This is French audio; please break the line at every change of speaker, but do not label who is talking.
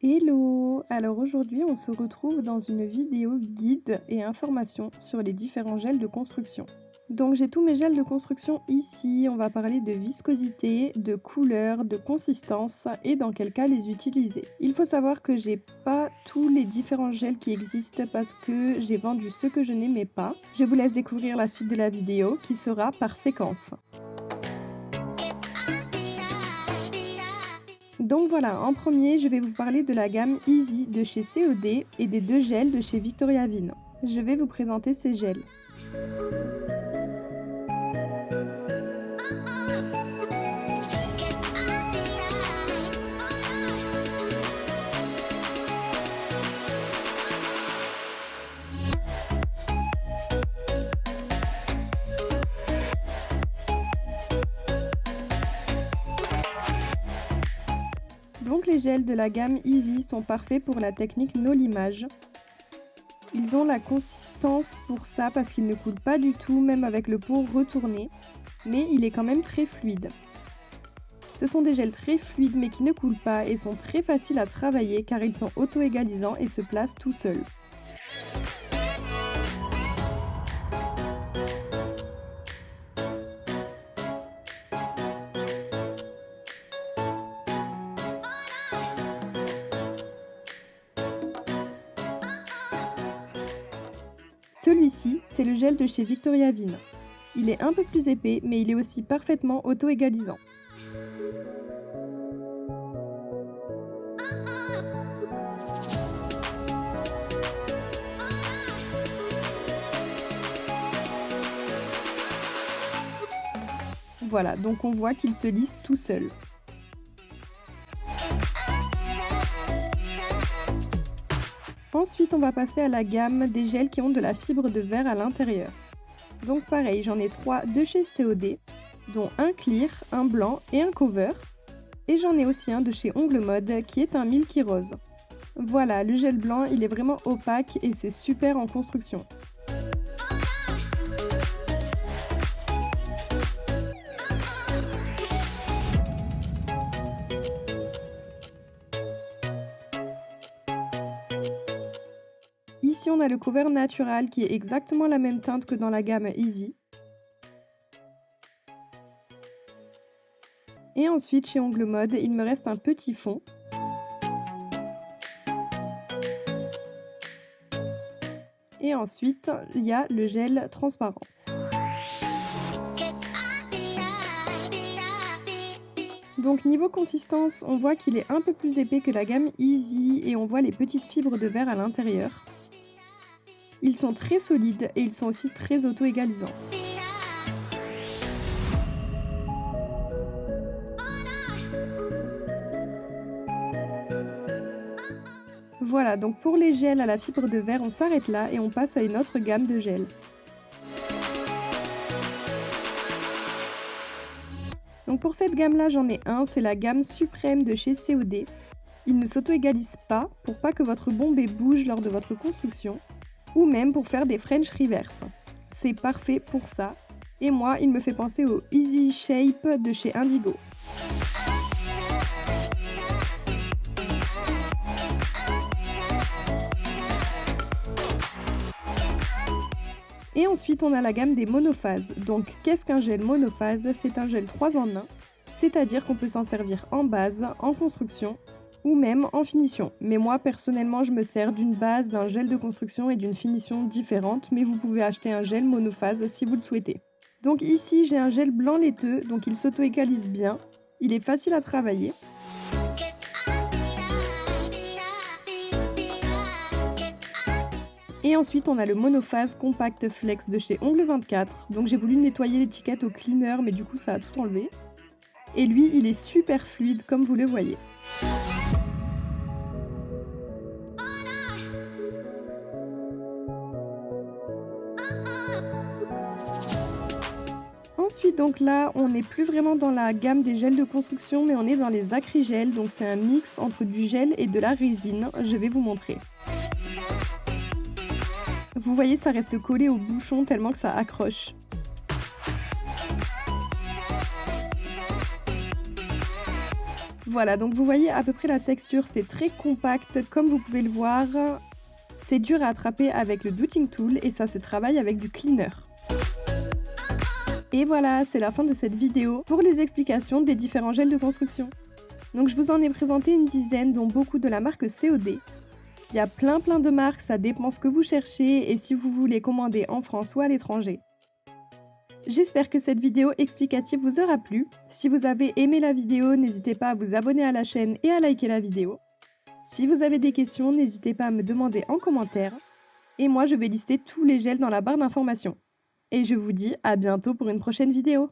Hello! Alors aujourd'hui, on se retrouve dans une vidéo guide et information sur les différents gels de construction. Donc j'ai tous mes gels de construction ici, on va parler de viscosité, de couleur, de consistance et dans quel cas les utiliser. Il faut savoir que j'ai pas tous les différents gels qui existent parce que j'ai vendu ceux que je n'aimais pas. Je vous laisse découvrir la suite de la vidéo qui sera par séquence. Donc voilà, en premier, je vais vous parler de la gamme Easy de chez COD et des deux gels de chez Victoria Vin. Je vais vous présenter ces gels. Donc les gels de la gamme Easy sont parfaits pour la technique no limage. Ils ont la consistance pour ça parce qu'ils ne coulent pas du tout, même avec le pot retourné, mais il est quand même très fluide. Ce sont des gels très fluides mais qui ne coulent pas et sont très faciles à travailler car ils sont auto-égalisants et se placent tout seuls. Celui-ci, c'est le gel de chez Victoria Vin. Il est un peu plus épais, mais il est aussi parfaitement auto-égalisant. Voilà, donc on voit qu'il se lisse tout seul. Ensuite, on va passer à la gamme des gels qui ont de la fibre de verre à l'intérieur. Donc pareil, j'en ai 3 de chez COD, dont un clear, un blanc et un cover. Et j'en ai aussi un de chez Ongle Mode qui est un milky rose. Voilà, le gel blanc, il est vraiment opaque et c'est super en construction. Ici, on a le cover natural qui est exactement la même teinte que dans la gamme Easy. Et ensuite, chez Ongle Mode, il me reste un petit fond. Et ensuite, il y a le gel transparent. Donc niveau consistance, on voit qu'il est un peu plus épais que la gamme Easy et on voit les petites fibres de verre à l'intérieur. Ils sont très solides et ils sont aussi très auto-égalisants. Voilà, donc pour les gels à la fibre de verre, on s'arrête là et on passe à une autre gamme de gels. Donc pour cette gamme-là, j'en ai un, c'est la gamme suprême de chez COD. Il ne s'auto-égalise pas pour pas que votre bombée bouge lors de votre construction, ou même pour faire des French reverse. C'est parfait pour ça. Et moi, il me fait penser au Easy Shape de chez Indigo. Et ensuite, on a la gamme des monophases. Donc, qu'est-ce qu'un gel monophase? C'est un gel 3 en 1, c'est-à-dire qu'on peut s'en servir en base, en construction ou même en finition. Mais moi, personnellement, je me sers d'une base, d'un gel de construction et d'une finition différente, mais vous pouvez acheter un gel monophase si vous le souhaitez. Donc ici, j'ai un gel blanc laiteux, donc il s'auto-égalise bien, il est facile à travailler. Et ensuite, on a le monophase compact flex de chez Ongle 24. Donc j'ai voulu nettoyer l'étiquette au cleaner, mais du coup ça a tout enlevé. Et lui, il est super fluide comme vous le voyez. Ensuite, donc là, on n'est plus vraiment dans la gamme des gels de construction, mais on est dans les acrygels. Donc c'est un mix entre du gel et de la résine. Je vais vous montrer. Vous voyez, ça reste collé au bouchon tellement que ça accroche. Voilà, donc vous voyez à peu près la texture, c'est très compact comme vous pouvez le voir. C'est dur à attraper avec le Douting Tool et ça se travaille avec du cleaner. Et voilà, c'est la fin de cette vidéo pour les explications des différents gels de construction. Donc je vous en ai présenté une dizaine, dont beaucoup de la marque COD. Il y a plein de marques, ça dépend ce que vous cherchez et si vous voulez commander en France ou à l'étranger. J'espère que cette vidéo explicative vous aura plu. Si vous avez aimé la vidéo, n'hésitez pas à vous abonner à la chaîne et à liker la vidéo. Si vous avez des questions, n'hésitez pas à me demander en commentaire. Et moi, je vais lister tous les gels dans la barre d'informations. Et je vous dis à bientôt pour une prochaine vidéo.